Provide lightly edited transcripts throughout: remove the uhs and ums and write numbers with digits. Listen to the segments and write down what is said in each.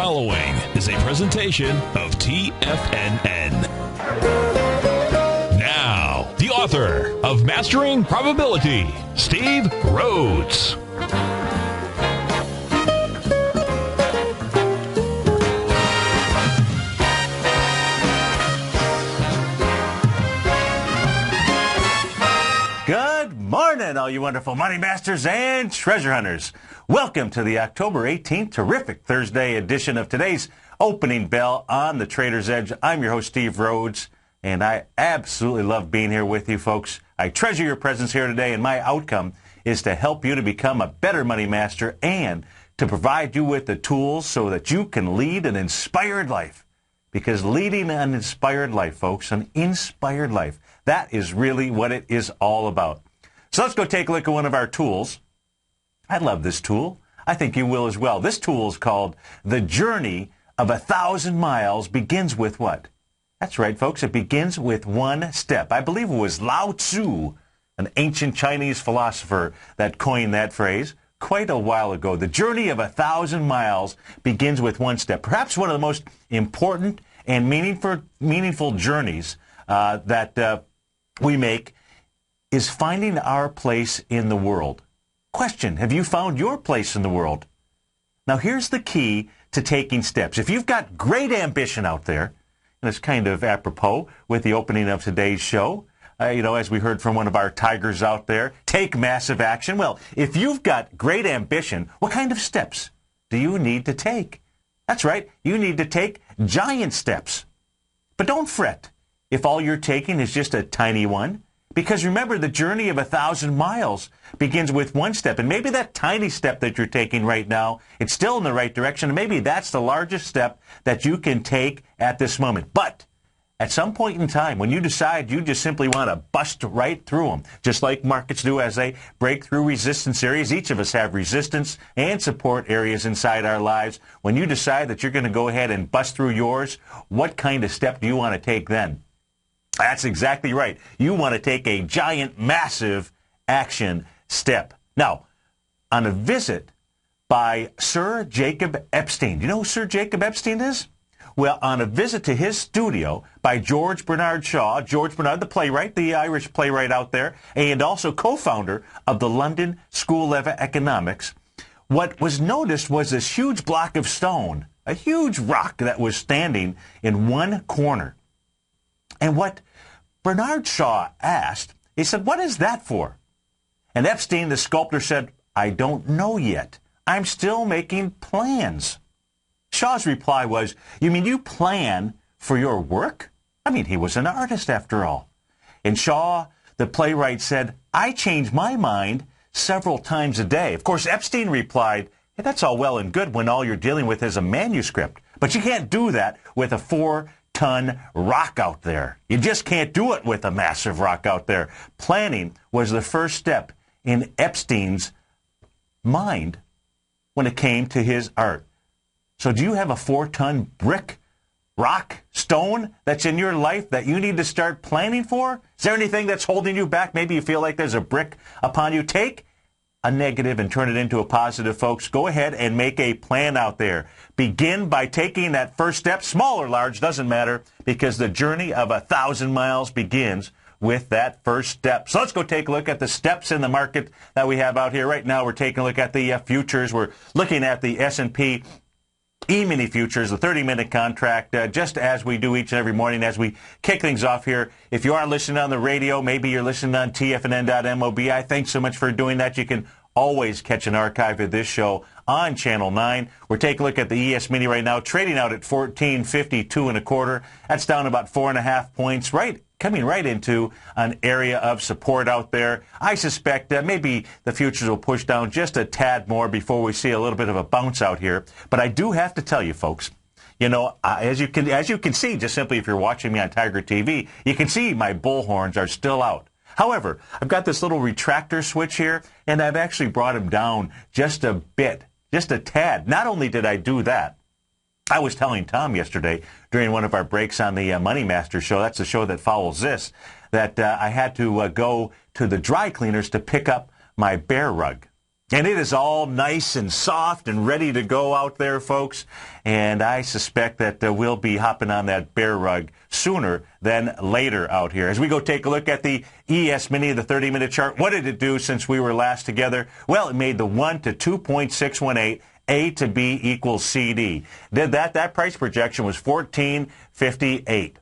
following is a presentation of TFNN. Now, the author of Mastering Probability, Steve Rhodes. Good morning, all you wonderful money masters and treasure hunters. Welcome to the October 18th terrific Thursday edition of today's Opening Bell on the Trader's Edge. I'm your host, Steve Rhodes, and I absolutely love being here with you folks. I treasure your presence here today, and my outcome is to help you to become a better money master and to provide you with the tools so that you can lead an inspired life. Because leading an inspired life, folks, an inspired life, that is really what it is all about. So let's go take a look at one of our tools. I love this tool. I think you will as well. This tool is called The Journey of 1,000 Miles Begins with what? That's right, folks. It begins with one step. I believe it was Lao Tzu, an ancient Chinese philosopher, that coined that phrase quite a while ago. The journey of 1,000 miles begins with one step. Perhaps one of the most important and meaningful journeys that we make is finding our place in the world. Question, have you found your place in the world? Now, here's the key to taking steps. If you've got great ambition out there, and it's kind of apropos with the opening of today's show, as we heard from one of our tigers out there, take massive action. Well, if you've got great ambition, what kind of steps do you need to take? That's right, you need to take giant steps. But don't fret if all you're taking is just a tiny one. Because remember, the journey of 1,000 miles begins with one step. And maybe that tiny step that you're taking right now, it's still in the right direction. And maybe that's the largest step that you can take at this moment. But at some point in time, when you decide you just simply want to bust right through them, just like markets do as they break through resistance areas, each of us have resistance and support areas inside our lives. When you decide that you're going to go ahead and bust through yours, what kind of step do you want to take then? That's exactly right. You want to take a giant, massive action step. Now, on a visit by Sir Jacob Epstein. Do you know who Sir Jacob Epstein is? Well, on a visit to his studio by George Bernard Shaw, George Bernard, the playwright, the Irish playwright out there, and also co-founder of the London School of Economics, what was noticed was this huge block of stone, a huge rock that was standing in one corner. And what Bernard Shaw asked, he said, "What is that for?" And Epstein, the sculptor, said, "I don't know yet. I'm still making plans." Shaw's reply was, "You mean you plan for your work?" I mean, he was an artist after all. And Shaw, the playwright, said, "I change my mind several times a day." Of course, Epstein replied, "Hey, that's all well and good when all you're dealing with is a manuscript. But you can't do that with a 4-ton rock out there. You just can't do it with a massive rock out there." Planning was the first step in Epstein's mind when it came to his art. So do you have a 4-ton brick, rock, stone that's in your life that you need to start planning for? Is there anything that's holding you back? Maybe you feel like there's a brick upon you. Take a negative and turn it into a positive, folks. Go ahead and make a plan out there. Begin by taking that first step, small or large, doesn't matter, because the journey of 1,000 miles begins with that first step. So let's go take a look at the steps in the market that we have out here. Right now, we're taking a look at the futures. We're looking at the S&P E-mini futures, the 30-minute contract, just as we do each and every morning as we kick things off here. If you are listening on the radio, maybe you're listening on TFNN.mobi, thanks so much for doing that. You can always catch an archive of this show on Channel 9. We're taking a look at the ES Mini right now, trading out at 1452 and a quarter. That's down about 4.5 points, coming right into an area of support out there. I suspect maybe the futures will push down just a tad more before we see a little bit of a bounce out here. But I do have to tell you, folks, as you can see, just simply if you're watching me on TigerTV, you can see my bullhorns are still out. However, I've got this little retractor switch here, and I've actually brought them down just a bit, just a tad. Not only did I do that, I was telling Tom yesterday during one of our breaks on the Money Master show, that's the show that follows this, that I had to go to the dry cleaners to pick up my bear rug. And it is all nice and soft and ready to go out there, folks. And I suspect that we'll be hopping on that bear rug sooner than later out here. As we go take a look at the ES Mini, the 30-minute chart, what did it do since we were last together? Well, it made the 1 to 2.618. A to B equals CD. Did that? That price projection was 14.58.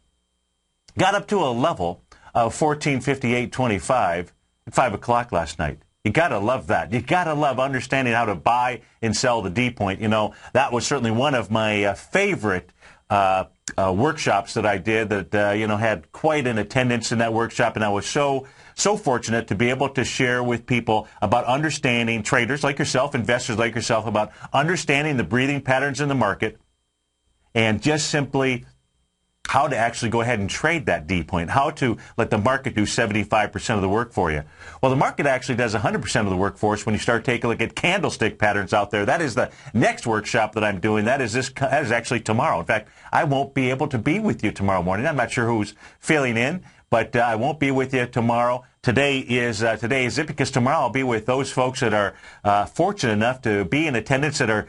Got up to a level of 14.58.25 at 5 o'clock last night. You got to love that. You got to love understanding how to buy and sell the D point. You know, that was certainly one of my favorite workshops that I did that, had quite an attendance in that workshop. And I was so fortunate to be able to share with people about understanding, traders like yourself, investors like yourself, about understanding the breathing patterns in the market and just simply how to actually go ahead and trade that D point, how to let the market do 75% of the work for you. Well, the market actually does 100% of the work for us when you start taking a look at candlestick patterns out there. That is the next workshop that I'm doing. That is actually tomorrow. In fact, I won't be able to be with you tomorrow morning. I'm not sure who's filling in, but I won't be with you tomorrow. Today is it, because tomorrow I'll be with those folks that are fortunate enough to be in attendance, that are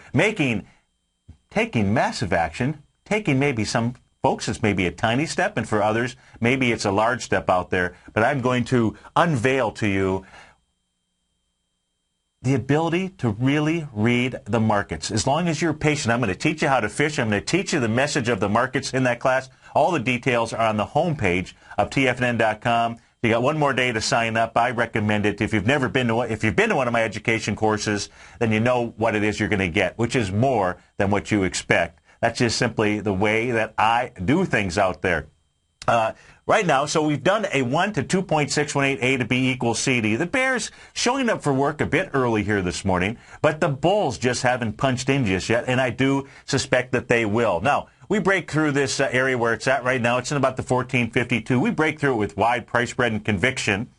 taking massive action, taking maybe some folks, it's maybe a tiny step, and for others, maybe it's a large step out there. But I'm going to unveil to you the ability to really read the markets. As long as you're patient, I'm going to teach you how to fish. I'm going to teach you the message of the markets in that class. All the details are on the homepage of tfnn.com. You got one more day to sign up. I recommend it. If you've been to one of my education courses, then you know what it is you're going to get, which is more than what you expect. That's just simply the way that I do things out there. Right now, so we've done a 1 to 2.618 A to B equals CD. The bears showing up for work a bit early here this morning, but the bulls just haven't punched in just yet, and I do suspect that they will. Now, we break through this area where it's at right now. It's in about the 1452. We break through it with wide price spread and conviction.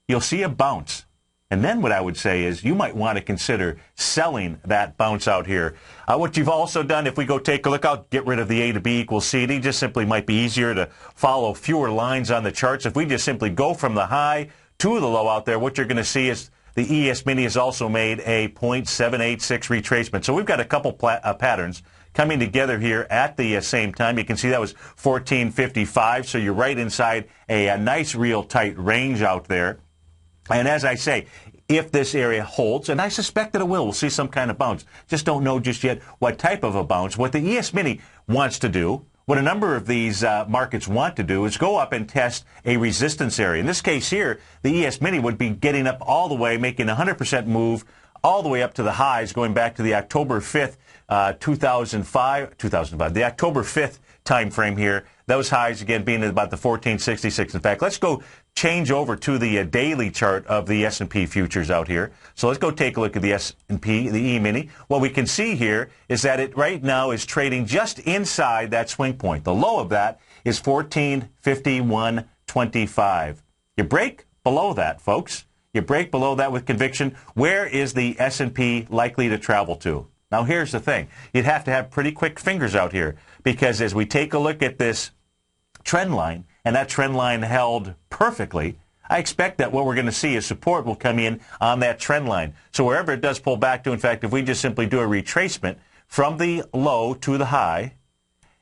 You'll see a bounce. And then what I would say is you might want to consider selling that bounce out here. What you've also done, if we go take a look, I'll get rid of the A to B equals CD. Just simply might be easier to follow fewer lines on the charts. If we just simply go from the high to the low out there, what you're going to see is the ES Mini has also made a 0.786 retracement. So we've got a couple patterns coming together here at the same time. You can see that was 14.55, so you're right inside a nice real tight range out there. And as I say, if this area holds, and I suspect that it will, we'll see some kind of bounce. Just don't know just yet what type of a bounce. What the ES Mini wants to do, what a number of these markets want to do, is go up and test a resistance area. In this case here, the ES Mini would be getting up all the way, making a 100% move all the way up to the highs, going back to the October 5th, 2005, the October 5th time frame here. Those highs, again, being at about the 1466. In fact, let's go change over to the daily chart of the S&P futures out here. So let's go take a look at the S&P, the E-mini. What we can see here is that it right now is trading just inside that swing point. The low of that is 1451.25. You break below that, folks. You break below that with conviction. Where is the S&P likely to travel to? Now, here's the thing. You'd have to have pretty quick fingers out here, because as we take a look at this trend line, and that trend line held perfectly, I expect that what we're going to see is support will come in on that trend line. So wherever it does pull back to, in fact, if we just simply do a retracement from the low to the high,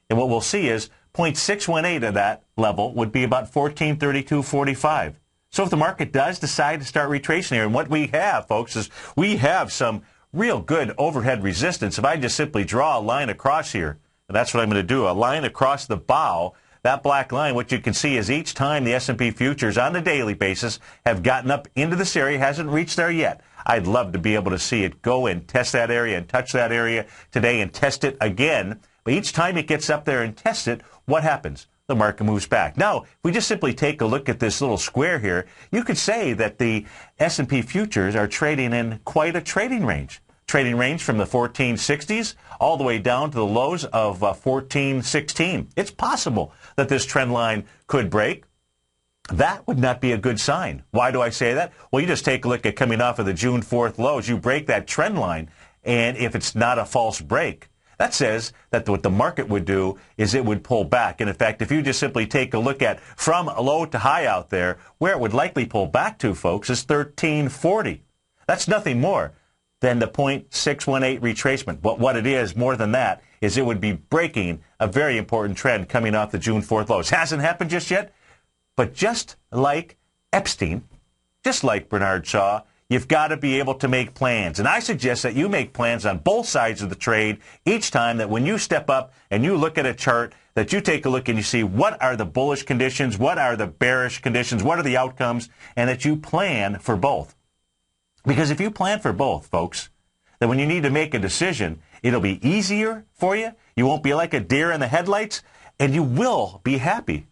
and what we'll see is 0.618 of that level would be about 1432.45. So if the market does decide to start retracing here, and what we have, folks, is we have some real good overhead resistance. If I just simply draw a line across here, and that's what I'm going to do, a line across the bow, that black line, what you can see is each time the S&P futures on a daily basis have gotten up into this area, hasn't reached there yet. I'd love to be able to see it go and test that area and touch that area today and test it again. But each time it gets up there and tests it, what happens? The market moves back. Now, if we just simply take a look at this little square here, you could say that the S&P futures are trading in quite a trading range. Trading range from the 1460s all the way down to the lows of 1416. It's possible that this trend line could break. That would not be a good sign. Why do I say that? Well, you just take a look at coming off of the June 4th lows. You break that trend line, and if it's not a false break, that says that what the market would do is it would pull back. And in fact, if you just simply take a look at from low to high out there, where it would likely pull back to, folks, is 1340. That's nothing more than the 0.618 retracement. But what it is, more than that, is it would be breaking a very important trend coming off the June 4th lows. Hasn't happened just yet, but just like Epstein, just like Bernard Shaw, you've got to be able to make plans. And I suggest that you make plans on both sides of the trade each time, that when you step up and you look at a chart, that you take a look and you see what are the bullish conditions, what are the bearish conditions, what are the outcomes, and that you plan for both. Because if you plan for both, folks, then when you need to make a decision, it'll be easier for you. You won't be like a deer in the headlights, and you will be happy.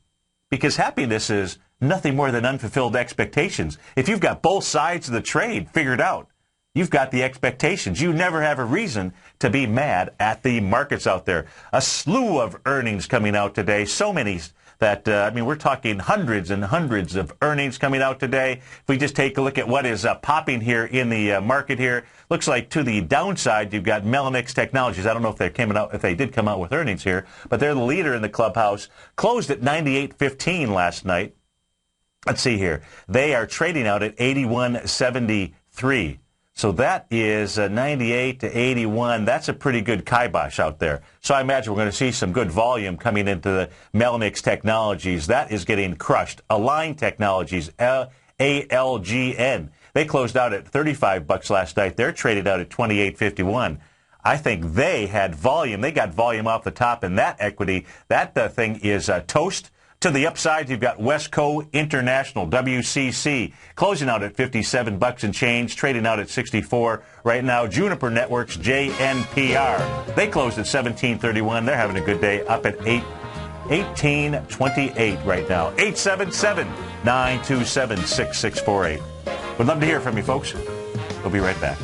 Because happiness is nothing more than unfulfilled expectations. If you've got both sides of the trade figured out, you've got the expectations. You never have a reason to be mad at the markets out there. A slew of earnings coming out today. So many that, we're talking hundreds and hundreds of earnings coming out today. If we just take a look at what is popping here in the market here, looks like to the downside, you've got Melanix Technologies. I don't know if they did come out with earnings here, but they're the leader in the clubhouse. Closed at 98.15 last night. Let's see here. They are trading out at 81.73. So that is 98 to 81. That's a pretty good kibosh out there. So I imagine we're going to see some good volume coming into the Melanix Technologies. That is getting crushed. Align Technologies, ALGN. They closed out at $35 last night. They're traded out at 28.51. I think they had volume. They got volume off the top in that equity. That thing is toast. To the upside, you've got Westco International, WCC, closing out at $57 and change, trading out at 64 right now. Juniper Networks, JNPR, they closed at 17.31. They're having a good day, up at 18.28 right now. 877-927-6648. Would love to hear from you, folks. We'll be right back.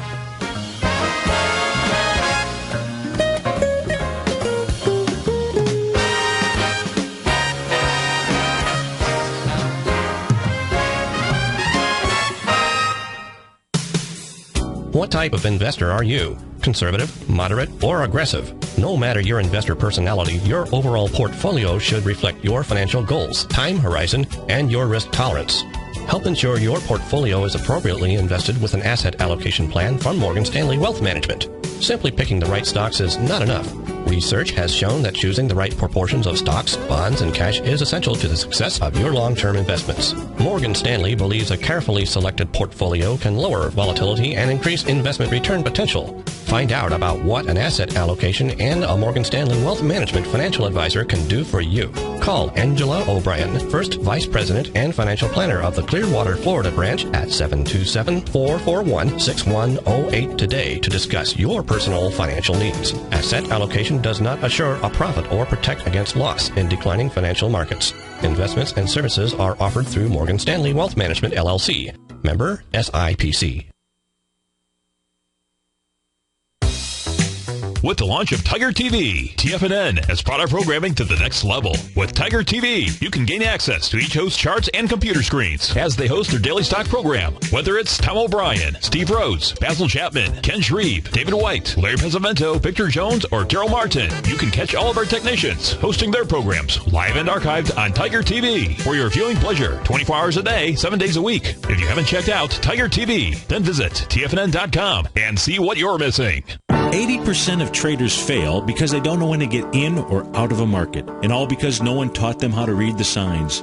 What type of investor are you? Conservative, moderate, or aggressive? No matter your investor personality, your overall portfolio should reflect your financial goals, time horizon, and your risk tolerance. Help ensure your portfolio is appropriately invested with an asset allocation plan from Morgan Stanley Wealth Management. Simply picking the right stocks is not enough. Research has shown that choosing the right proportions of stocks, bonds, and cash is essential to the success of your long-term investments. Morgan Stanley believes a carefully selected portfolio can lower volatility and increase investment return potential. Find out about what an asset allocation and a Morgan Stanley Wealth Management financial advisor can do for you. Call Angela O'Brien, First Vice President and Financial Planner of the Clearwater, Florida branch at 727-441-6108 today to discuss your personal financial needs. Asset allocation does not assure a profit or protect against loss in declining financial markets. Investments and services are offered through Morgan Stanley Wealth Management, LLC. Member SIPC. With the launch of TigerTV, TFNN has brought our programming to the next level. With TigerTV, you can gain access to each host's charts and computer screens as they host their daily stock program. Whether it's Tom O'Brien, Steve Rhodes, Basil Chapman, Ken Shreve, David White, Larry Pesavento, Victor Jones, or Daryl Martin, you can catch all of our technicians hosting their programs live and archived on TigerTV for your viewing pleasure 24 hours a day, 7 days a week. If you haven't checked out TigerTV, then visit TFNN.com and see what you're missing. 80% of traders fail because they don't know when to get in or out of a market, and all because no one taught them how to read the signs.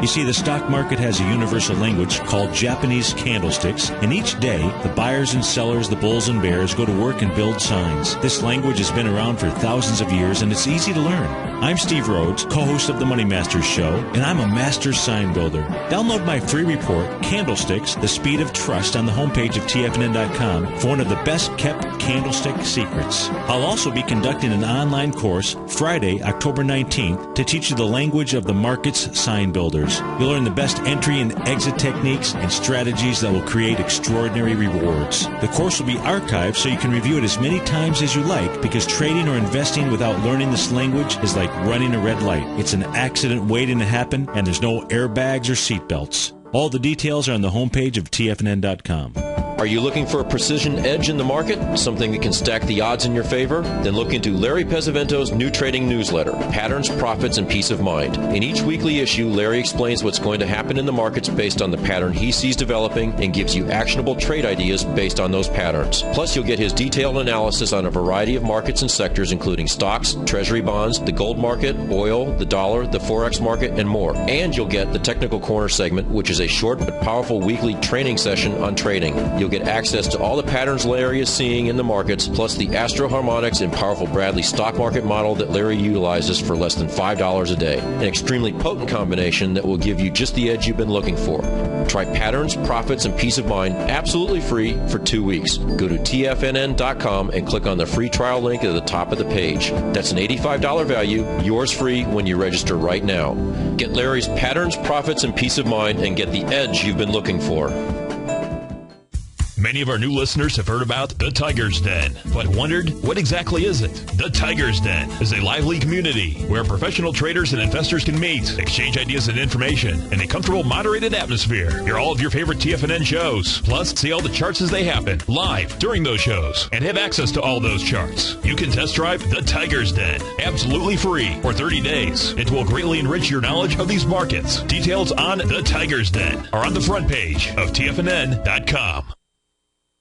You see, the stock market has a universal language called Japanese candlesticks, and each day, the buyers and sellers, the bulls and bears, go to work and build signs. This language has been around for thousands of years, and it's easy to learn. I'm Steve Rhodes, co-host of the Money Masters Show, and I'm a master sign builder. Download my free report, Candlesticks, The Speed of Trust, on the homepage of TFNN.com for one of the best-kept candlestick secrets. I'll also be conducting an online course Friday, October 19th, to teach you the language of the market's sign builders. You'll learn the best entry and exit techniques and strategies that will create extraordinary rewards. The course will be archived so you can review it as many times as you like, because trading or investing without learning this language is like running a red light. It's an accident waiting to happen, and there's no airbags or seatbelts. All the details are on the homepage of TFNN.com. Are you looking for a precision edge in the market? Something that can stack the odds in your favor? Then look into Larry Pesavento's new trading newsletter, Patterns, Profits, and Peace of Mind. In each weekly issue, Larry explains what's going to happen in the markets based on the pattern he sees developing and gives you actionable trade ideas based on those patterns. Plus, you'll get his detailed analysis on a variety of markets and sectors, including stocks, treasury bonds, the gold market, oil, the dollar, the forex market, and more. And you'll get the Technical Corner segment, which is a short but powerful weekly training session on trading. You'll get access to all the patterns Larry is seeing in the markets, plus the Astro Harmonics and powerful Bradley stock market model that Larry utilizes for less than $5 a day. An extremely potent combination that will give you just the edge you've been looking for. Try Patterns, Profits, and Peace of Mind absolutely free for 2 weeks. Go to tfnn.com and click on the free trial link at the top of the page. That's an $85 value, yours free when you register right now. Get Larry's Patterns, Profits, and Peace of Mind and get the edge you've been looking for. Many of our new listeners have heard about the Tiger's Den, but wondered, what exactly is it? The Tiger's Den is a lively community where professional traders and investors can meet, exchange ideas and information in a comfortable, moderated atmosphere. Hear all of your favorite TFNN shows, plus see all the charts as they happen live during those shows, and have access to all those charts. You can test drive the Tiger's Den absolutely free for 30 days. It will greatly enrich your knowledge of these markets. Details on the Tiger's Den are on the front page of TFNN.com.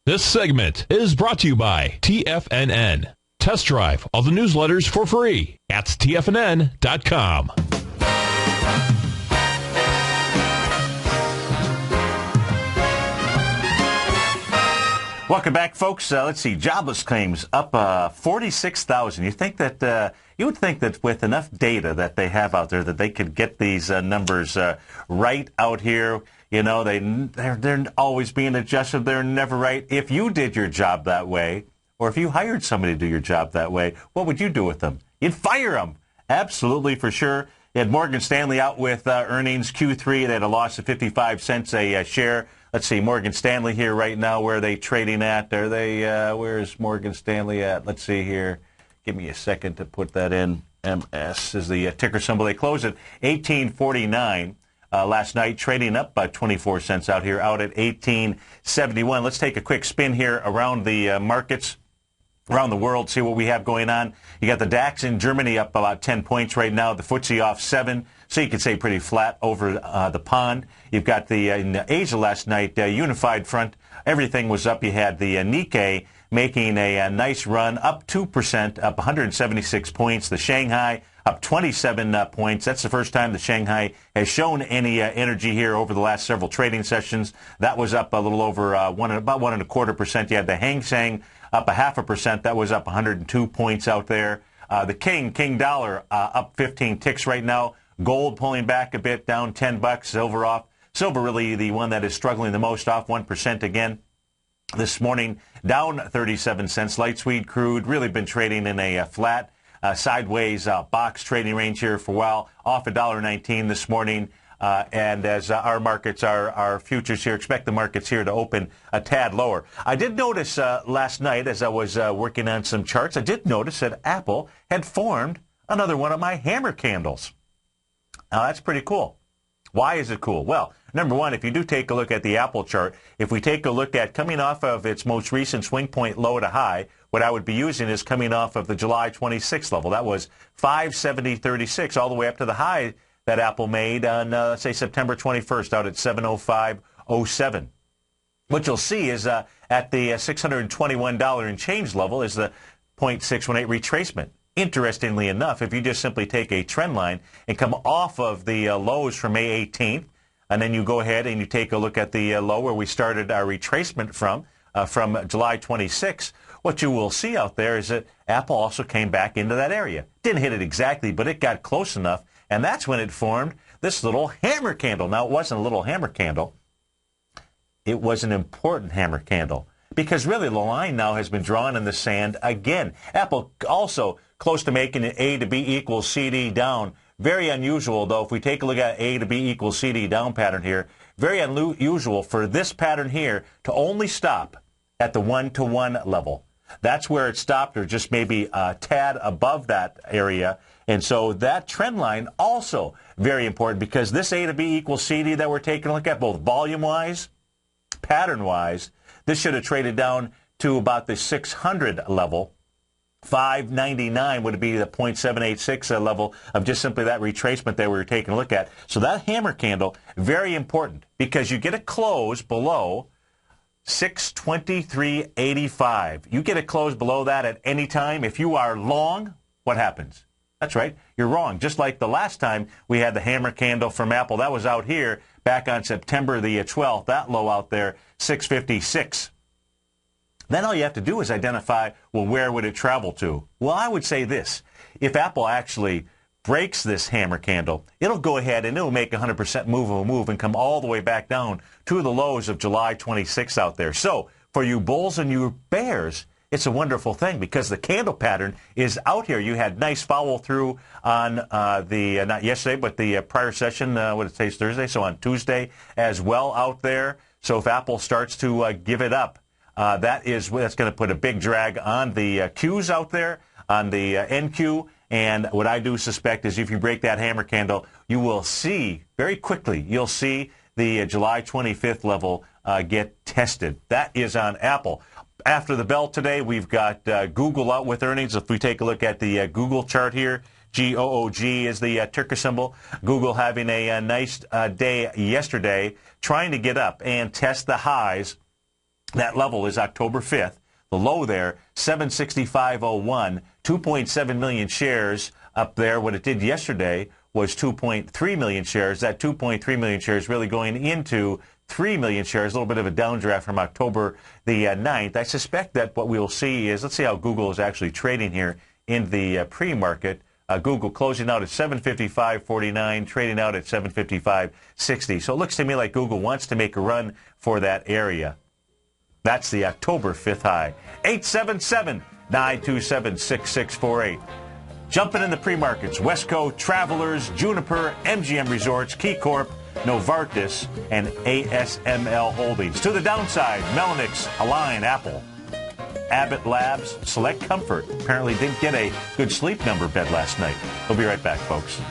This segment is brought to you by TFNN. Test drive all the newsletters for free at TFNN.com. Welcome back, folks. Let's see, jobless claims up 46,000. You think that you would think that with enough data that they have out there that they could get these numbers right out here. You know, they're always being adjusted. They're never right. If you did your job that way, or if you hired somebody to do your job that way, what would you do with them? You'd fire them. Absolutely, for sure. You had Morgan Stanley out with earnings Q3. They had a loss of 55 cents a share. Let's see, Morgan Stanley here right now. Where are they trading at? Are they? Where's Morgan Stanley at? Let's see here. Give me a second to put that in. MS is the ticker symbol. They closed at 1849. Last night, trading up by 24 cents out here, out at 1871. Let's take a quick spin here around the markets, around the world, see what we have going on. You got the DAX in Germany up about 10 points right now, the FTSE off 7, so you could say pretty flat over the pond. You've got the in Asia last night, unified front, everything was up. You had the Nikkei making a nice run, up 2%, up 176 points. The Shanghai up 27 points. That's the first time the Shanghai has shown any energy here over the last several trading sessions. That was up a little over about 1.25%. You had the Hang Seng up 0.5%. That was up 102 points out there. The King dollar up 15 ticks right now. Gold pulling back a bit, down $10. Silver off. Silver really the one that is struggling the most, off 1% again. This morning, down 37 cents. Light sweet crude really been trading in a flat, sideways box trading range here for a while, off $1.19 this morning. And as our markets, our futures here, expect the markets here to open a tad lower. I did notice last night as I was working on some charts, I did notice that Apple had formed another one of my hammer candles. Now, that's pretty cool. Why is it cool? Well, number one, if you do take a look at the Apple chart, if we take a look at coming off of its most recent swing point low to high, what I would be using is coming off of the July 26th level. That was 570.36 all the way up to the high that Apple made on, let's say, September 21st out at 705.07. What you'll see is at the $621 and change level is the 0.618 retracement. Interestingly enough, if you just simply take a trend line and come off of the lows from May 18th, and then you go ahead and you take a look at the low where we started our retracement from July 26th, what you will see out there is that Apple also came back into that area. Didn't hit it exactly, but it got close enough, and that's when it formed this little hammer candle. Now, it wasn't a little hammer candle. It was an important hammer candle, because really the line now has been drawn in the sand again. Apple also close to making an A to B equals CD down. Very unusual, though, if we take a look at A to B equals CD down pattern here. Very unusual for this pattern here to only stop at the 1-to-1 level. That's where it stopped, or just maybe a tad above that area. And so that trend line also very important, because this A to B equals CD that we're taking a look at, both volume-wise, pattern-wise, This should have traded down to about the 600 level. 599 would be the 0.786 level of just simply that retracement that we were taking a look at. So that hammer candle, very important, because you get a close below 623.85. You get a close below that at any time. If you are long, what happens? That's right, you're wrong. Just like the last time we had the hammer candle from Apple, that was out here back on September the 12th, that low out there, 656. Then all you have to do is identify, well, where would it travel to? Well, I would say this. If Apple actually breaks this hammer candle, it'll go ahead and it'll make 100% move and come all the way back down to the lows of July 26th out there. So for you bulls and you bears, it's a wonderful thing because the candle pattern is out here. You had nice follow through on not yesterday, but the prior session, what it says Thursday, so on Tuesday as well out there. So if Apple starts to give it up, that's going to put a big drag on the Qs out there, on the NQ. And what I do suspect is if you break that hammer candle, you will see very quickly, you'll see the July 25th level get tested. That is on Apple. After the bell today, we've got Google out with earnings. If we take a look at the Google chart here, GOOG is the ticker symbol. Google having a nice day yesterday, trying to get up and test the highs. That level is October 5th. The low there, 765.01, 2.7 million shares up there. What it did yesterday was 2.3 million shares. That 2.3 million shares really going into 3 million shares, a little bit of a downdraft from October the 9th. I suspect that what we will see is, let's see how Google is actually trading here in the pre-market. Google closing out at 755.49, trading out at 755.60. So it looks to me like Google wants to make a run for that area. That's the October 5th high. 877-927-6648. Jumping in the pre-markets, Wesco, Travelers, Juniper, MGM Resorts, KeyCorp, Novartis, and ASML Holdings. To the downside, Mellonix, Align, Apple, Abbott Labs, Select Comfort. Apparently didn't get a good sleep number bed last night. We'll be right back, folks.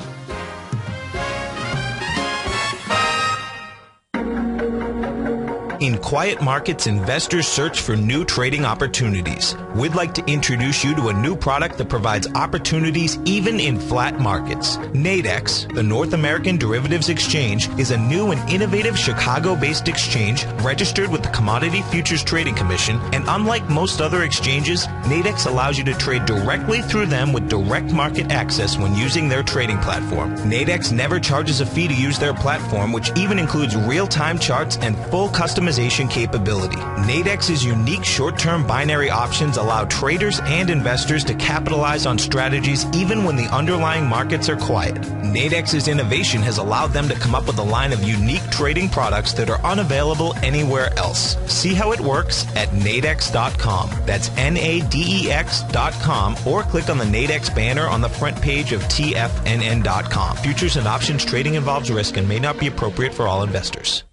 In quiet markets, investors search for new trading opportunities. We'd like to introduce you to a new product that provides opportunities even in flat markets. Nadex, the North American Derivatives Exchange, is a new and innovative Chicago-based exchange registered with the Commodity Futures Trading Commission, and unlike most other exchanges, Nadex allows you to trade directly through them with direct market access when using their trading platform. Nadex never charges a fee to use their platform, which even includes real-time charts and full customization capability. Nadex's unique short-term binary options allow traders and investors to capitalize on strategies even when the underlying markets are quiet. Nadex's innovation has allowed them to come up with a line of unique trading products that are unavailable anywhere else. See how it works at nadex.com. That's NADEX.com, or click on the Nadex banner on the front page of TFNN.com. Futures and options trading involves risk and may not be appropriate for all investors.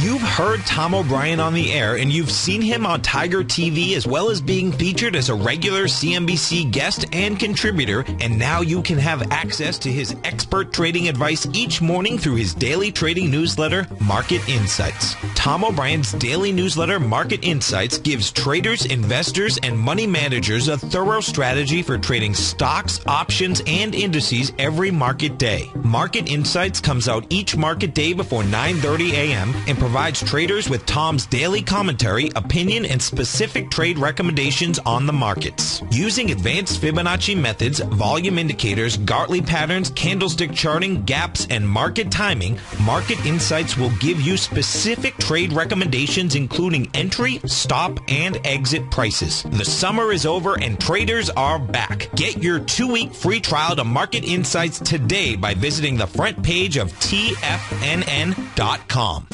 You've heard Tom O'Brien on the air, and you've seen him on Tiger TV, as well as being featured as a regular CNBC guest and contributor, and now you can have access to his expert trading advice each morning through his daily trading newsletter, Market Insights. Tom O'Brien's daily newsletter, Market Insights, gives traders, investors, and money managers a thorough strategy for trading stocks, options, and indices every market day. Market Insights comes out each market day before 9:30 a.m. and provides traders with Tom's daily commentary, opinion, and specific trade recommendations on the markets. Using advanced Fibonacci methods, volume indicators, Gartley patterns, candlestick charting, gaps, and market timing, Market Insights will give you specific trade recommendations including entry, stop, and exit prices. The summer is over and traders are back. Get your 2-week free trial to Market Insights today by visiting the front page of TFNN.com.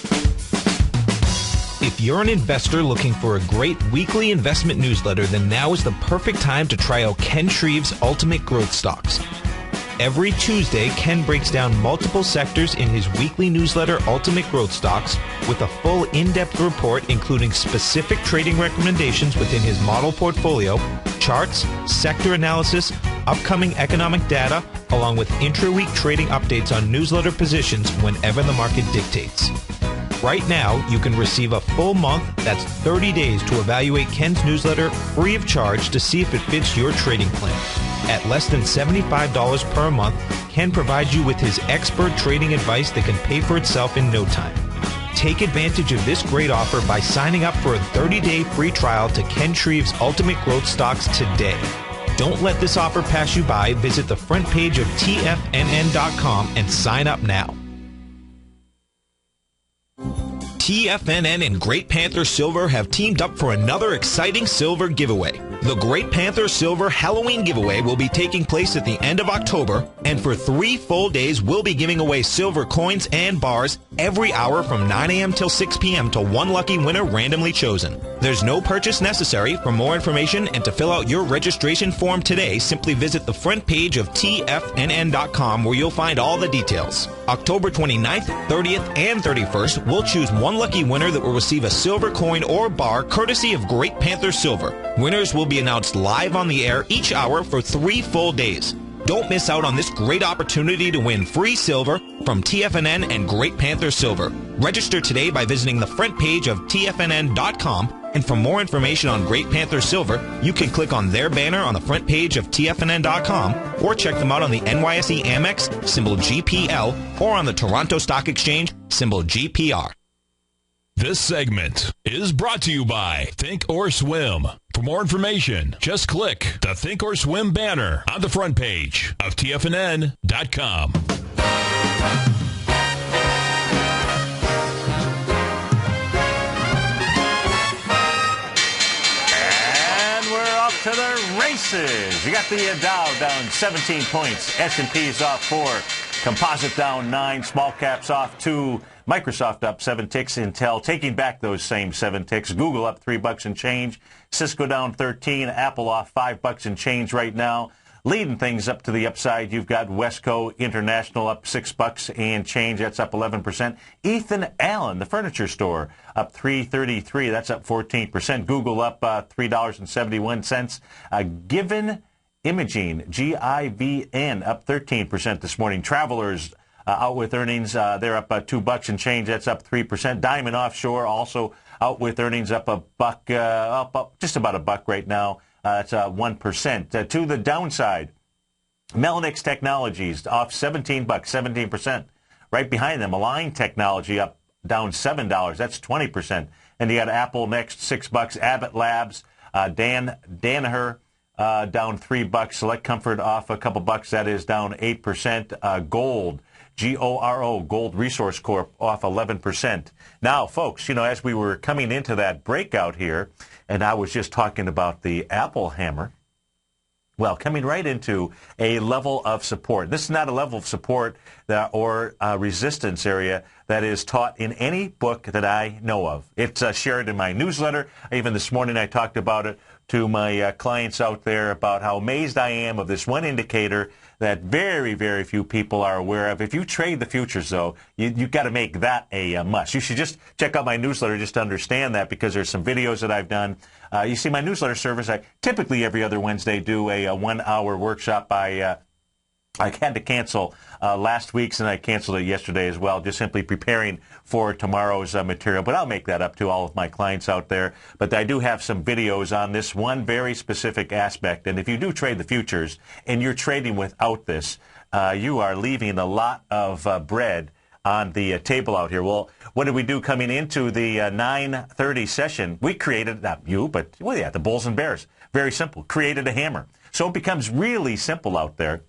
If you're an investor looking for a great weekly investment newsletter, then now is the perfect time to try out Ken Shreve's Ultimate Growth Stocks. Every Tuesday, Ken breaks down multiple sectors in his weekly newsletter, Ultimate Growth Stocks, with a full in-depth report including specific trading recommendations within his model portfolio, charts, sector analysis, upcoming economic data, along with intra-week trading updates on newsletter positions whenever the market dictates. Right now, you can receive a full month, that's 30 days, to evaluate Ken's newsletter free of charge to see if it fits your trading plan. At less than $75 per month, Ken provides you with his expert trading advice that can pay for itself in no time. Take advantage of this great offer by signing up for a 30-day free trial to Ken Shreve's Ultimate Growth Stocks today. Don't let this offer pass you by. Visit the front page of TFNN.com and sign up now. TFNN and Great Panther Silver have teamed up for another exciting silver giveaway. The Great Panther Silver Halloween giveaway will be taking place at the end of October, and for 3 full days, we'll be giving away silver coins and bars every hour from 9 a.m. till 6 p.m. to one lucky winner randomly chosen. There's no purchase necessary. For more information and to fill out your registration form today, simply visit the front page of TFNN.com where you'll find all the details. October 29th, 30th, and 31st, we'll choose one lucky winner that will receive a silver coin or bar courtesy of Great Panther Silver. Winners will be announced live on the air each hour for 3 full days. Don't miss out on this great opportunity to win free silver from TFNN and Great Panther Silver. Register today by visiting the front page of TFNN.com, and for more information on Great Panther Silver, you can click on their banner on the front page of TFNN.com or check them out on the NYSE Amex, symbol GPL, or on the Toronto Stock Exchange, symbol GPR. This segment is brought to you by Think or Swim. For more information, just click the Think or Swim banner on the front page of TFNN.com. And we're off to the races. You got the Dow down 17 points. S&P's off 4. Composite down 9. Small caps off 2. Microsoft up 7 ticks. Intel taking back those same 7 ticks. Google up $3 and change. Cisco down 13. Apple off $5 and change right now. Leading things up to the upside, you've got Wesco International up $6 and change. That's up 11%. Ethan Allen, the furniture store, up $3.33. That's up 14%. Google up $3.71. Given Imaging, GIVN, up 13% this morning. Travelers out with earnings. They're up $2 and change. That's up 3%. Diamond Offshore also out with earnings, up $1, up just about $1 right now. That's 1%. To the downside, Mellonix Technologies off $17, 17%. Right behind them, Align Technology up down $7. That's 20%. And you got Apple next, $6. Abbott Labs, Danaher down $3. Select Comfort off a couple bucks. That is down 8%. Gold. GORO, Gold Resource Corp, off 11%. Now, folks, you know, as we were coming into that breakout here, and I was just talking about the Apple hammer, well, coming right into a level of support. This is not a level of support or resistance area that is taught in any book that I know of. It's shared in my newsletter. Even this morning I talked about it to my clients out there about how amazed I am of this one indicator that very, very few people are aware of. If you trade the futures, though, you've got to make that a must. You should just check out my newsletter just to understand that, because there's some videos that I've done. You see, my newsletter service, I typically every other Wednesday do a 1-hour workshop. I had to cancel last week's, and I canceled it yesterday as well, just simply preparing for tomorrow's material. But I'll make that up to all of my clients out there. But I do have some videos on this one very specific aspect. And if you do trade the futures and you're trading without this, you are leaving a lot of bread on the table out here. Well, what did we do coming into the 9:30 session? We created, not you, but well, yeah, the Bulls and Bears. Very simple. Created a hammer. So it becomes really simple out there.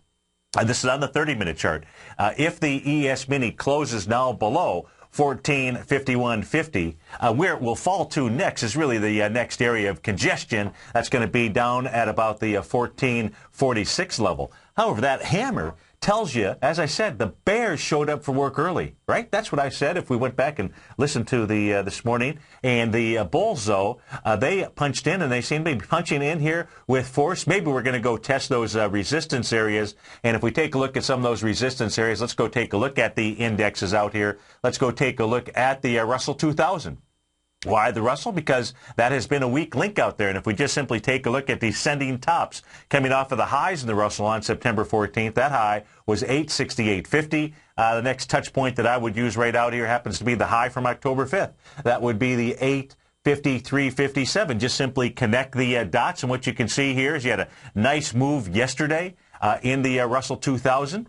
This is on the 30-minute chart. If the ES Mini closes now below 1451.50, where it will fall to next is really the next area of congestion. That's going to be down at about the 1446 level. However, that hammer tells you, as I said, the Bears showed up for work early, right? That's what I said if we went back and listened to the this morning. And the Bulls, though, they punched in, and they seem to be punching in here with force. Maybe we're going to go test those resistance areas. And if we take a look at some of those resistance areas, let's go take a look at the indexes out here. Let's go take a look at the Russell 2000. Why the Russell? Because that has been a weak link out there. And if we just simply take a look at descending tops coming off of the highs in the Russell on September 14th, that high was 868.50. The next touch point that I would use right out here happens to be the high from October 5th. That would be the 853.57. Just simply connect the dots. And what you can see here is you had a nice move yesterday in the Russell 2000.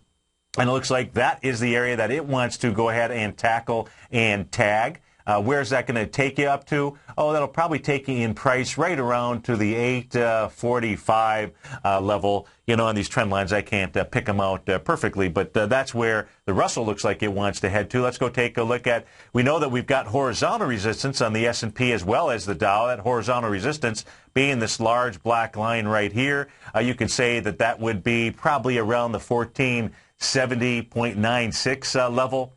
And it looks like that is the area that it wants to go ahead and tackle and tag. Where's that going to take you up to? Oh, that'll probably take you in price right around to the 845 level. You know, on these trend lines, I can't pick them out perfectly, but that's where the Russell looks like it wants to head to. Let's go take a look at, we know that we've got horizontal resistance on the S&P as well as the Dow. That horizontal resistance being this large black line right here. You could say that that would be probably around the 1470.96 level.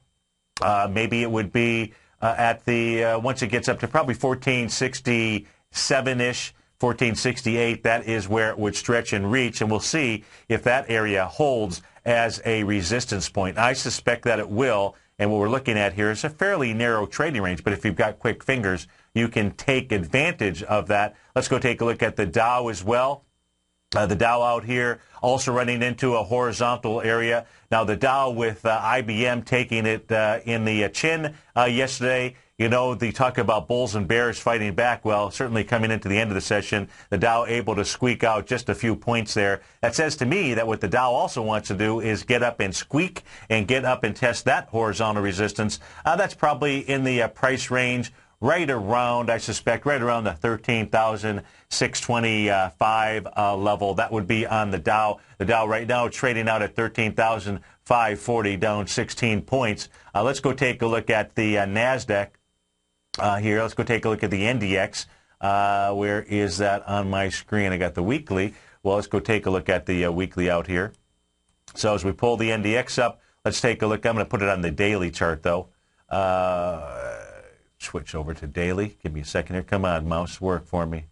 Maybe it would be at the, once it gets up to probably 1467-ish, 1468, that is where it would stretch and reach, and we'll see if that area holds as a resistance point. I suspect that it will, and what we're looking at here is a fairly narrow trading range, but if you've got quick fingers, you can take advantage of that. Let's go take a look at the Dow as well. The Dow out here also running into a horizontal area. Now, the Dow with IBM taking it in the chin yesterday. You know, they talk about bulls and bears fighting back. Well, certainly coming into the end of the session, the Dow able to squeak out just a few points there. That says to me that what the Dow also wants to do is get up and squeak and get up and test that horizontal resistance. That's probably in the price range right around, I suspect, right around the 13,625 level. That would be on the Dow. The Dow right now trading out at 13,540, down 16 points. Let's go take a look at the NASDAQ here. Let's go take a look at the NDX. Where is that on my screen? I got the weekly. Well, let's go take a look at the weekly out here. So as we pull the NDX up, let's take a look. I'm going to put it on the daily chart, though. Switch over to daily. Give me a second here. Come on, mouse, work for me.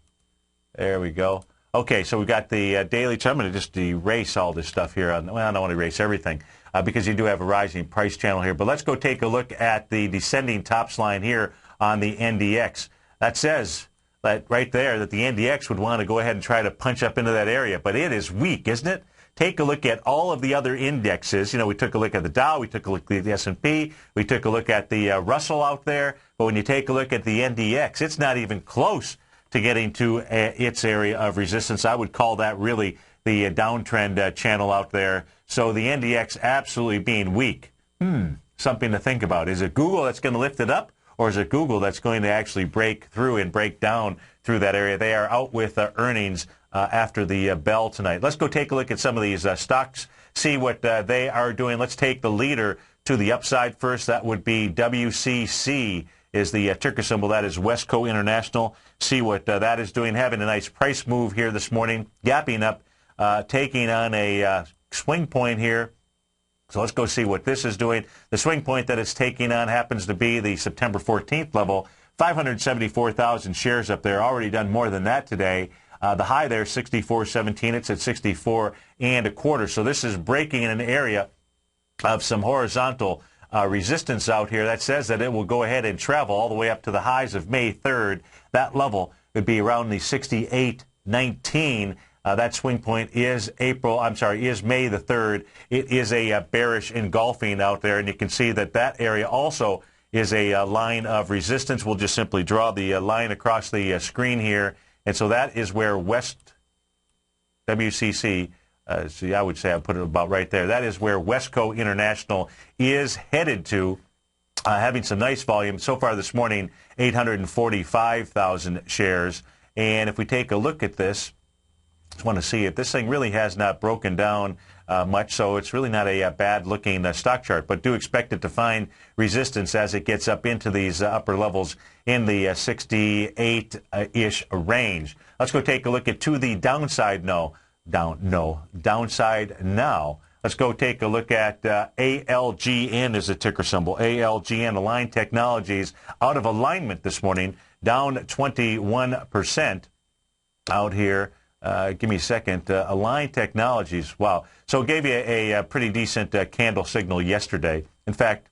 There we go. Okay, so we got the daily chart. I'm going to just erase all this stuff here. Well, I don't want to erase everything because you do have a rising price channel here. But let's go take a look at the descending tops line here on the NDX. That says that right there that the NDX would want to go ahead and try to punch up into that area. But it is weak, isn't it? Take a look at all of the other indexes. You know, we took a look at the Dow, we took a look at the S&P, we took a look at the Russell out there. But when you take a look at the NDX, it's not even close to getting to its area of resistance. I would call that really the downtrend channel out there. So the NDX absolutely being weak. Something to think about. Is it Google that's going to lift it up, or is it Google that's going to actually break through and break down through that area? They are out with earnings after the bell tonight. Let's go take a look at some of these stocks, see what they are doing. Let's take the leader to the upside first. That would be WCC is the ticker symbol. That is Westco International. See what that is doing. Having a nice price move here this morning, gapping up, taking on a swing point here. So let's go see what this is doing. The swing point that it's taking on happens to be the September 14th level, 574,000 shares up there. Already done more than that today. The high there, 64.17. It's at 64 1/4. So this is breaking in an area of some horizontal resistance out here. That says that it will go ahead and travel all the way up to the highs of May 3rd. That level would be around the 68.19. That swing point is May the 3rd. It is a bearish engulfing out there, and you can see that that area also is a line of resistance. We'll just simply draw the line across the screen here. And so that is where WCC, I would say I put it about right there. That is where Westco International is headed to, having some nice volume. So far this morning, 845,000 shares. And if we take a look at this, just want to see if this thing really has not broken down much, so it's really not a bad-looking stock chart, but do expect it to find resistance as it gets up into these upper levels in the 68-ish range. Let's go take a look at to the downside downside now. Let's go take a look at ALGN is a ticker symbol. ALGN, Align Technologies, out of alignment this morning, down 21% out here. Give me a second. Align Technologies, wow. So it gave you a pretty decent candle signal yesterday. In fact,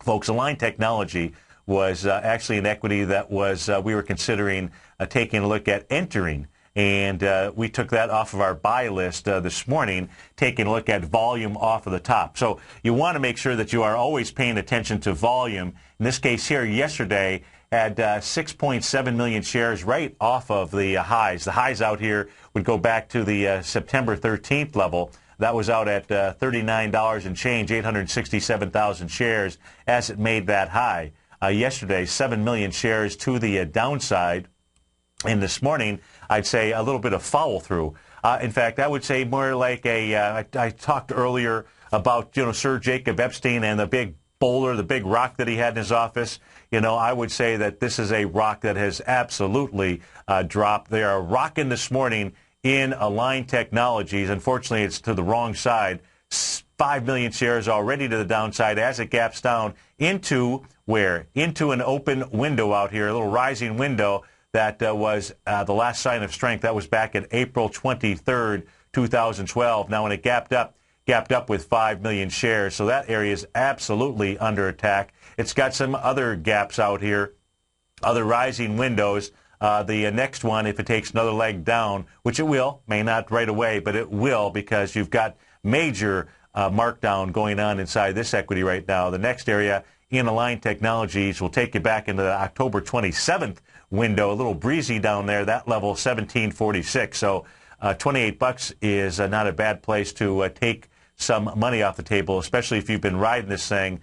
folks, Align Technology was actually an equity that was we were considering taking a look at entering. And we took that off of our buy list this morning, taking a look at volume off of the top. So you want to make sure that you are always paying attention to volume. In this case here, yesterday had 6.7 million shares right off of the highs. The highs out here would go back to the September 13th level. That was out at $39 and change, 867,000 shares as it made that high. Yesterday, 7 million shares to the downside. And this morning, I'd say a little bit of follow through. In fact, I would say more like I talked earlier about, Sir Jacob Epstein and the big boulder, the big rock that he had in his office. I would say that this is a rock that has absolutely dropped. They are rocking this morning in Align Technologies. Unfortunately, it's to the wrong side. 5 million shares already to the downside as it gaps down into where? Into an open window out here, a little rising window. That was the last sign of strength. That was back in April 23rd, 2012. Now, when it gapped up with 5 million shares. So that area is absolutely under attack. It's got some other gaps out here, other rising windows. The next one, if it takes another leg down, which it will, may not right away, but it will because you've got major markdown going on inside this equity right now. The next area in Align Technologies will take you back into the October 27th window, a little breezy down there, that level 1746. So $28 is not a bad place to take some money off the table, especially if you've been riding this thing,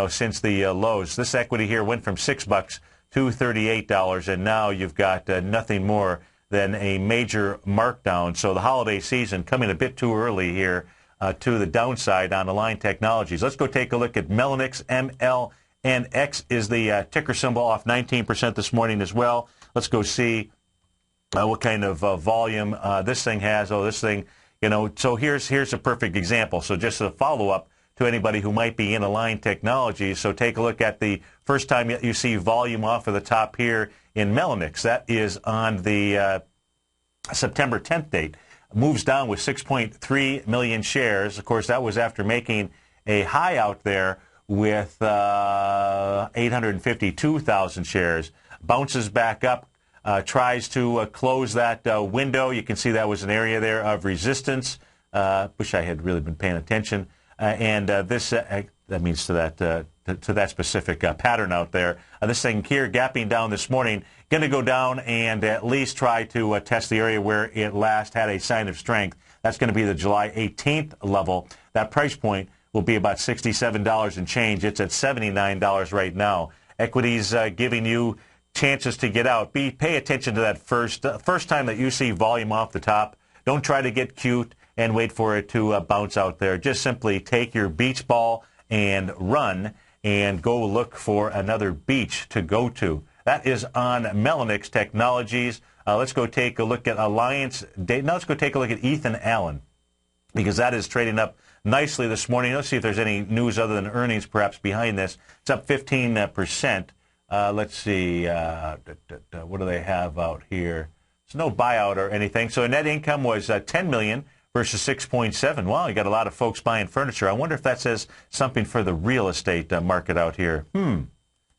since the lows. This equity here went from $6 to $38, and now you've got nothing more than a major markdown. So the holiday season coming a bit too early here to the downside on Align Technologies. Let's go take a look at Melanix. MLNX is the ticker symbol, off 19% this morning as well. Let's go see what kind of volume this thing has. Oh, this thing, so here's a perfect example. So just a follow-up to anybody who might be in Align Technologies. So take a look at the first time you see volume off of the top here in Melanix. That is on the September 10th date. Moves down with 6.3 million shares. Of course, that was after making a high out there with 852,000 shares. Bounces back up, tries to close that window. You can see that was an area there of resistance. Wish I had really been paying attention. That means to that specific pattern out there. This thing here gapping down this morning, going to go down and at least try to test the area where it last had a sign of strength. That's going to be the July 18th level. That price point will be about $67 and change. It's at $79 right now. Equities giving you chances to get out. Pay attention to that first time that you see volume off the top. Don't try to get cute and wait for it to bounce out there. Just simply take your beach ball and run and go look for another beach to go to. That is on Melanix Technologies. Let's go take a look at Alliance. Now let's go take a look at Ethan Allen, because that is trading up nicely this morning. Let's see if there's any news other than earnings perhaps behind this. It's up 15%. Let's see. What do they have out here? There's no buyout or anything. So net income was $10 million versus 6.7. Wow, you got a lot of folks buying furniture. I wonder if that says something for the real estate market out here.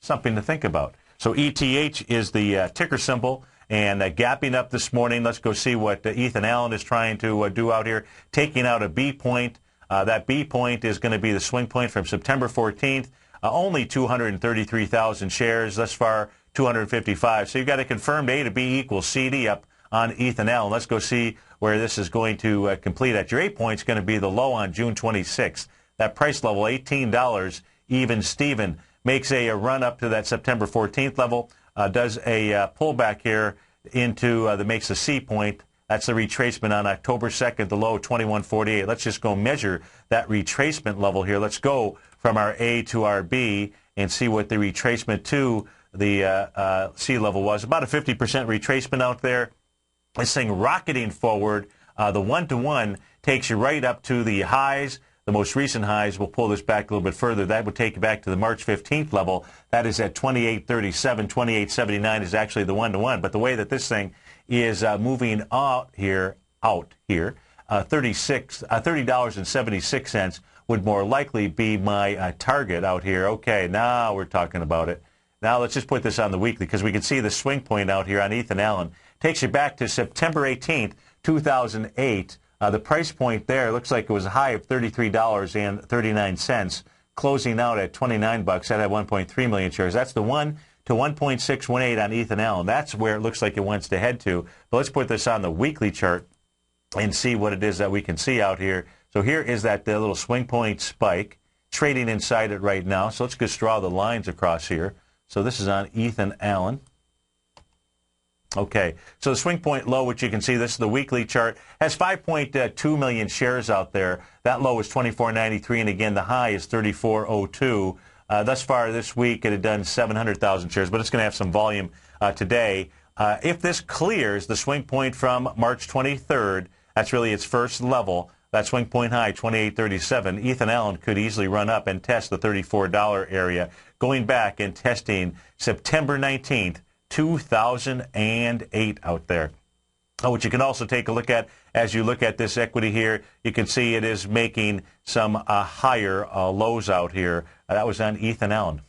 Something to think about. So ETH is the ticker symbol, and gapping up this morning. Let's go see what Ethan Allen is trying to do out here, taking out a B point. That B point is going to be the swing point from September 14th. Only 233,000 shares. Thus far, 255. So you've got a confirmed A to B equals CD up on Ethan Allen. Let's go see where this is going to complete at. Your A point is going to be the low on June 26th. That price level, $18, even Steven, makes a run up to that September 14th level, does a pullback here into makes a C point. That's the retracement on October 2nd, the low 2148. Let's just go measure that retracement level here. Let's go from our A to our B and see what the retracement to the C level was. About a 50% retracement out there. This thing rocketing forward. The one-to-one takes you right up to the highs. The most recent highs, we'll pull this back a little bit further. That would take you back to the March 15th level. That is at 2837. 2879 is actually the one-to-one. But the way that this thing is moving out here, $30.76 would more likely be my target out here. Okay, now we're talking about it. Now let's just put this on the weekly because we can see the swing point out here on Ethan Allen. Takes you back to September 18th, 2008. The price point there looks like it was a high of $33.39, closing out at $29. That had 1.3 million shares. That's the 1 to 1.618 on Ethan Allen. That's where it looks like it wants to head to. But let's put this on the weekly chart and see what it is that we can see out here. So here is that little swing point spike, trading inside it right now. So let's just draw the lines across here. So this is on Ethan Allen. Okay, so the swing point low, which you can see, this is the weekly chart, has 5.2 million shares out there. That low is 24.93, and again, the high is 34.02. Thus far this week, it had done 700,000 shares, but it's going to have some volume today. If this clears the swing point from March 23rd, that's really its first level, that swing point high, 28.37, Ethan Allen could easily run up and test the $34 area, going back and testing September 19th, 2008 out there. What you can also take a look at as you look at this equity here, you can see it is making some higher lows out here. That was on Ethan Allen.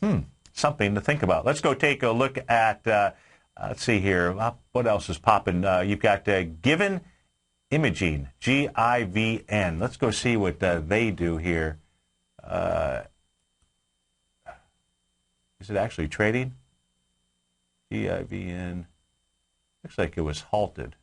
Something to think about. Let's go take a look at, let's see here, what else is popping? You've got Given Imaging, GIVN. Let's go see what they do here. Is it actually trading? GIVN. Looks like it was halted.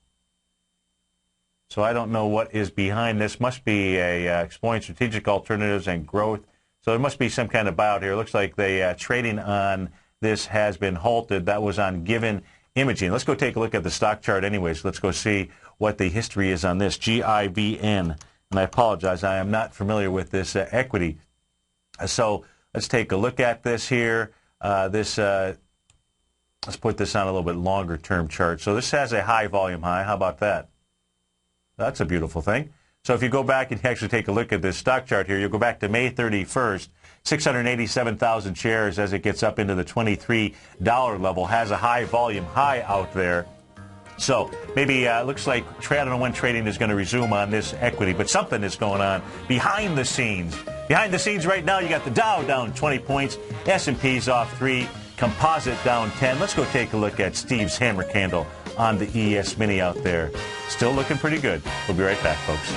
So I don't know what is behind this. Must be exploring strategic alternatives and growth. So there must be some kind of buyout here. Looks like the trading on this has been halted. That was on Given Imaging. Let's go take a look at the stock chart anyways. Let's go see what the history is on this. GIVN. And I apologize, I am not familiar with this equity. So let's take a look at this here. Let's put this on a little bit longer term chart. So this has a high volume high. How about that? That's a beautiful thing. So if you go back and you actually take a look at this stock chart here, you'll go back to May 31st, 687,000 shares as it gets up into the $23 level, has a high volume high out there. So maybe it looks like, I don't know when trading is going to resume on this equity, but something is going on behind the scenes. Behind the scenes right now, you got the Dow down 20 points, S&P's off 3, Composite down 10. Let's go take a look at Steve's hammer candle on the ES Mini out there. Still looking pretty good. We'll be right back, folks.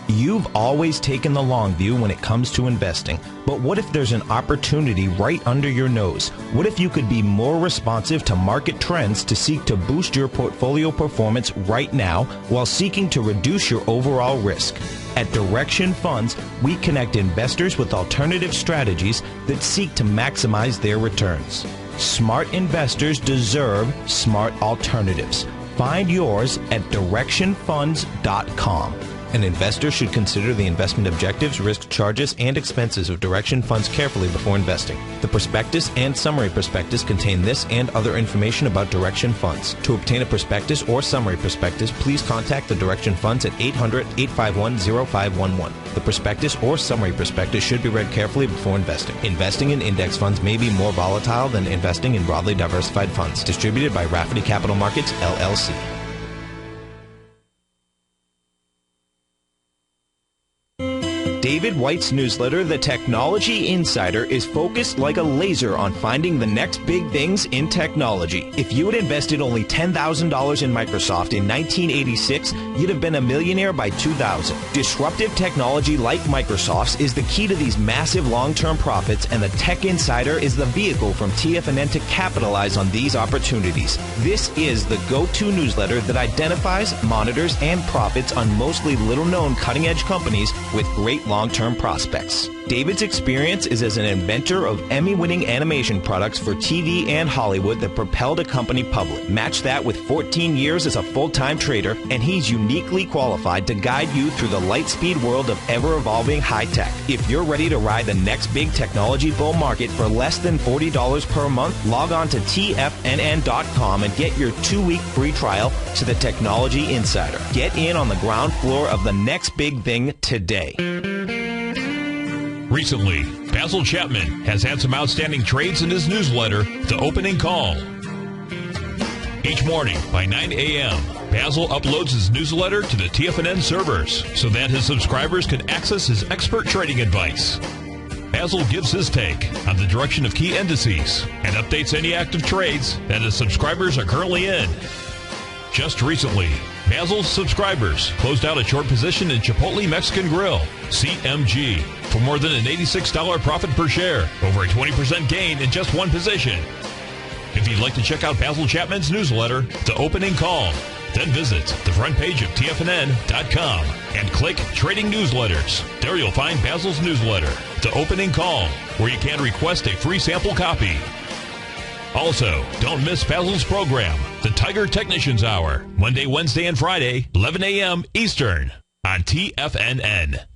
You've always taken the long view when it comes to investing, but what if there's an opportunity right under your nose? What if you could be more responsive to market trends to seek to boost your portfolio performance right now while seeking to reduce your overall risk? At Direction Funds, we connect investors with alternative strategies that seek to maximize their returns. Smart investors deserve smart alternatives. Find yours at directionfunds.com. An investor should consider the investment objectives, risk, charges, and expenses of Direction Funds carefully before investing. The prospectus and summary prospectus contain this and other information about Direction Funds. To obtain a prospectus or summary prospectus, please contact the Direction Funds at 800-851-0511. The prospectus or summary prospectus should be read carefully before investing. Investing in index funds may be more volatile than investing in broadly diversified funds. Distributed by Rafferty Capital Markets, LLC. David White's newsletter, The Technology Insider, is focused like a laser on finding the next big things in technology. If you had invested only $10,000 in Microsoft in 1986, you'd have been a millionaire by 2000. Disruptive technology like Microsoft's is the key to these massive long-term profits, and the Tech Insider is the vehicle from TFNN to capitalize on these opportunities. This is the go-to newsletter that identifies, monitors, and profits on mostly little-known cutting-edge companies with great long-term prospects. David's experience is as an inventor of Emmy-winning animation products for TV and Hollywood that propelled a company public. Match that with 14 years as a full-time trader, and he's uniquely qualified to guide you through the light-speed world of ever-evolving high-tech. If you're ready to ride the next big technology bull market for less than $40 per month, log on to TFNN.com and get your 2-week free trial to the Technology Insider. Get in on the ground floor of the next big thing today. Recently, Basil Chapman has had some outstanding trades in his newsletter, The Opening Call. Each morning by 9 a.m., Basil uploads his newsletter to the TFNN servers so that his subscribers can access his expert trading advice. Basil gives his take on the direction of key indices and updates any active trades that his subscribers are currently in. Just recently, Basil's subscribers closed out a short position in Chipotle Mexican Grill, CMG, for more than an $86 profit per share, over a 20% gain in just one position. If you'd like to check out Basil Chapman's newsletter, The Opening Call, then visit the front page of TFNN.com and click Trading Newsletters. There you'll find Basil's newsletter, The Opening Call, where you can request a free sample copy. Also, don't miss Basil's program, The Tiger Technicians Hour, Monday, Wednesday, and Friday, 11 a.m. Eastern, on TFNN.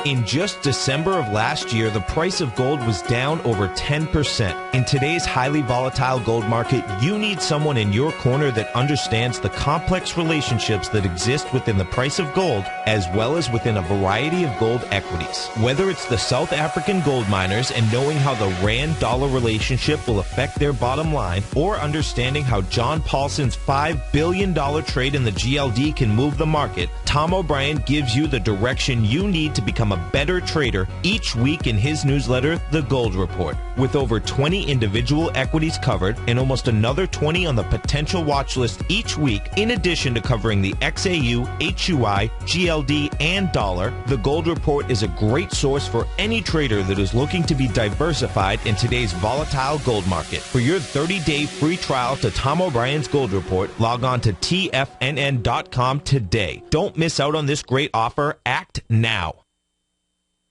In just December of last year, the price of gold was down over 10%. In today's highly volatile gold market, you need someone in your corner that understands the complex relationships that exist within the price of gold, as well as within a variety of gold equities. Whether it's the South African gold miners and knowing how the Rand-dollar relationship will affect their bottom line, or understanding how John Paulson's $5 billion trade in the GLD can move the market, Tom O'Brien gives you the direction you need to become a better trader each week in his newsletter, The Gold Report. With over 20 individual equities covered and almost another 20 on the potential watch list each week, in addition to covering the XAU, HUI, GLD, and dollar, The Gold Report is a great source for any trader that is looking to be diversified in today's volatile gold market. For your 30-day free trial to Tom O'Brien's Gold Report, log on to TFNN.com today. Don't miss out on this great offer. Act now.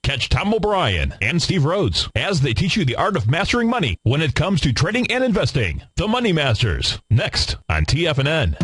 Catch Tom O'Brien and Steve Rhodes as they teach you the art of mastering money when it comes to trading and investing. The Money Masters, next on TFNN.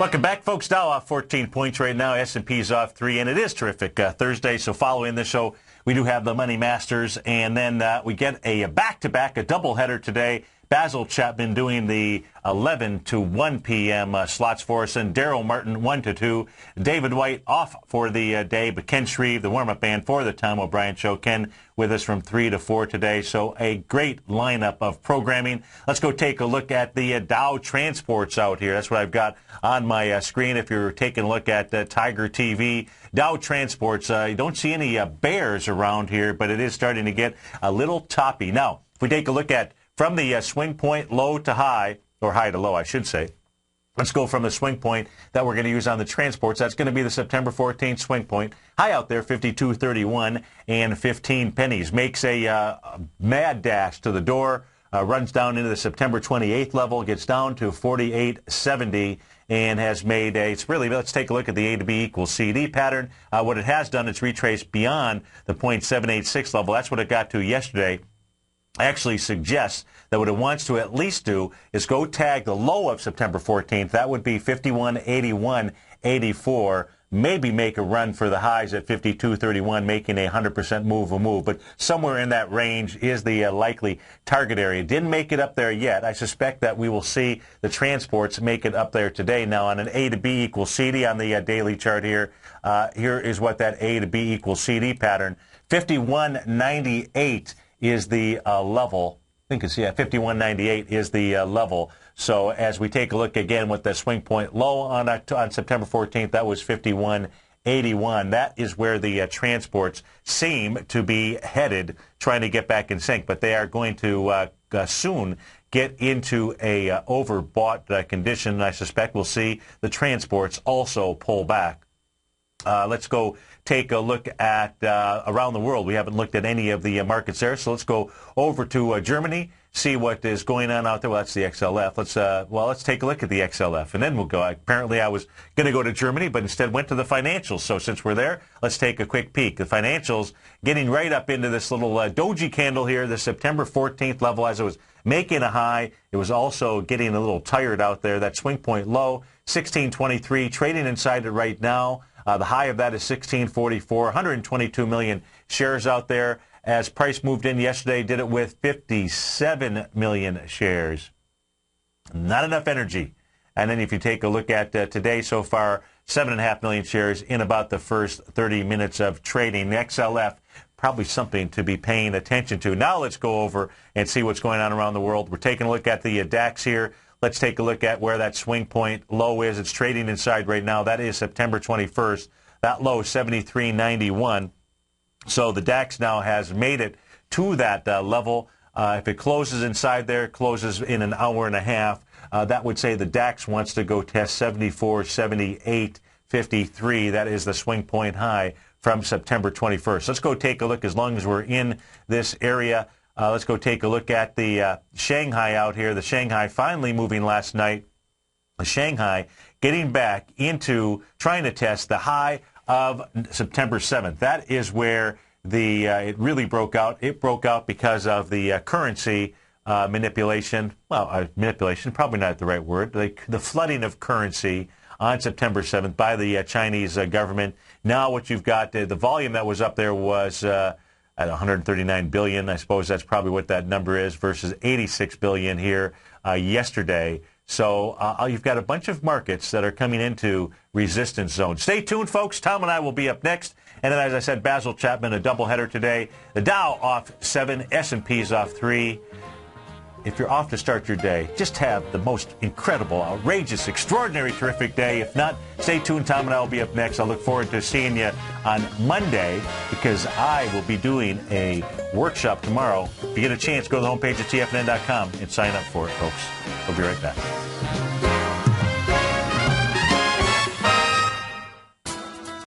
Welcome back, folks. Dow off 14 points right now. S&P's off 3, and it is terrific Thursday. So following the show, we do have the Money Masters, and then we get a back-to-back, a doubleheader today. Basil Chapman doing the 11 to 1 p.m. Slots for us, and Daryl Martin 1 to 2. David White off for the day, but Ken Shreve, the warm-up band for the Tom O'Brien Show. Ken with us from 3 to 4 today, so a great lineup of programming. Let's go take a look at the Dow transports out here. That's what I've got on my screen. If you're taking a look at Tiger TV, Dow transports, you don't see any bears around here, but it is starting to get a little toppy. Now, if we take a look at from the swing point low to high, or high to low, I should say. Let's go from the swing point that we're going to use on the transports. That's going to be the September 14th swing point. High out there, 52.31 and 15 pennies. Makes a mad dash to the door, runs down into the September 28th level, gets down to 48.70, and has made a, it's really, let's take a look at the A to B equals CD pattern. What it has done, it's retraced beyond the 0.786 level. That's what it got to yesterday. Actually suggests that what it wants to at least do is go tag the low of September 14th. That would be 51.81.84. Maybe make a run for the highs at 52.31, making a 100% move. But somewhere in that range is the likely target area. Didn't make it up there yet. I suspect that we will see the transports make it up there today. Now, on an A to B equals CD on the daily chart here, here is what that A to B equals CD pattern. 51.98 is the level. I think it's, 51.98 is the level. So as we take a look again with the swing point low on September 14th, that was 51.81. That is where the transports seem to be headed, trying to get back in sync. But they are going to soon get into a overbought condition. I suspect we'll see the transports also pull back. Let's go take a look at around the world. We haven't looked at any of the markets there, so let's go over to Germany, see what is going on out there. Well, that's the XLF. Let's take a look at the XLF, and then we'll go. Apparently, I was going to go to Germany, but instead went to the financials. So since we're there, let's take a quick peek. The financials getting right up into this little doji candle here, the September 14th level as it was making a high. It was also getting a little tired out there. That swing point low, 1623, trading inside it right now. The high of that is 1644, 122 million shares out there. As price moved in yesterday, did it with 57 million shares. Not enough energy. And then if you take a look at today so far, 7.5 million shares in about the first 30 minutes of trading. The XLF probably something to be paying attention to. Now let's go over and see what's going on around the world. We're taking a look at the DAX here. Let's take a look at where that swing point low is. It's trading inside right now. That is September 21st. That low is 73.91. So the DAX now has made it to that level. If it closes inside there, closes in an hour and a half, that would say the DAX wants to go test 74.7853. That is the swing point high from September 21st. Let's go take a look. As long as we're in this area, let's go take a look at the Shanghai out here. The Shanghai finally moving last night. The Shanghai getting back into trying to test the high of September 7th. That is where it really broke out. It broke out because of the currency manipulation. Well, manipulation, probably not the right word. The flooding of currency on September 7th by the Chinese government. Now what you've got, the volume that was up there was at 139 billion. I suppose that's probably what that number is versus 86 billion here yesterday. So you've got a bunch of markets that are coming into resistance zone. Stay tuned, folks. Tom and I will be up next. And then, as I said, Basil Chapman, a doubleheader today. The Dow off 7, S&P's off 3. If you're off to start your day, just have the most incredible, outrageous, extraordinary, terrific day. If not, stay tuned. Tom and I will be up next. I look forward to seeing you on Monday because I will be doing a workshop tomorrow. If you get a chance, go to the homepage at tfnn.com and sign up for it, folks. We'll be right back.